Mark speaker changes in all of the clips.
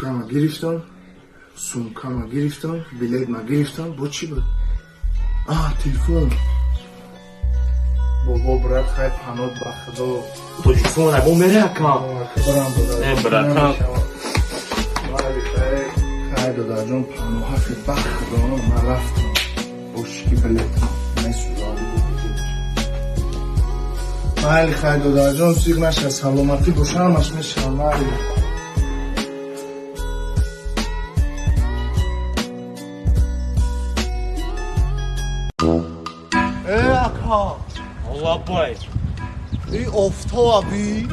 Speaker 1: Sutkama گرفتم سومکama گرفتم بلیدم گرفتم با چی بود؟ تلفن بابا برات خیلی پناه بخدا
Speaker 2: تلفن ابو میره کام
Speaker 1: برام دادا
Speaker 2: براتم
Speaker 1: خیلی دادا جان پناه خیلی بخدا من رفتم باشکی بلیدم نسوزاری بود خیلی دادا جان سیغ نشه سلامتی باشمش میشم اکا
Speaker 2: الله بای
Speaker 1: ای افتاوا بی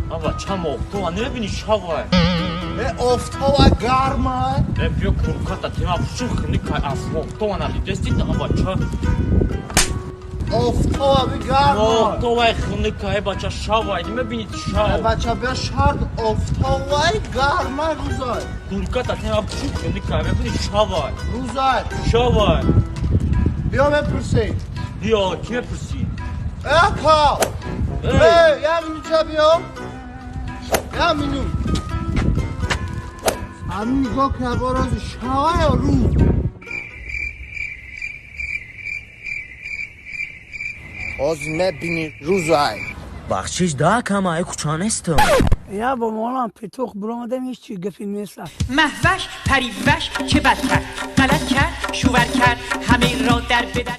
Speaker 2: آبا چم افتوا نبینی شاوای
Speaker 1: افتاوا گرمه
Speaker 2: بیا کورکاتا تیما بشوخ نیکای اصلا افتوا ندیدستی آبا چه
Speaker 1: افتاوا بی گرمه
Speaker 2: افتوای خونیکای بچه شاوای نمیبینی شاو
Speaker 1: بچه بیا شرد افتاوای گرمه روزای
Speaker 2: کورکاتا تیما بشوخ نیکای ببینی شاوای
Speaker 1: روزای
Speaker 2: شاوای
Speaker 1: بیا بپرسی
Speaker 2: بیا کی بپرسی
Speaker 1: اکا یا منو چه بیا یا منو همین نگاه که باراز شاوای یا رو از مبینی روزای
Speaker 2: بخشش دا کما کوچانستم
Speaker 3: یا با مولان پتوخ برامدم هیچ چی گفی نیست
Speaker 4: محوش پریوش چه بد کرد غلط کرد شوور کرد همه را در بدن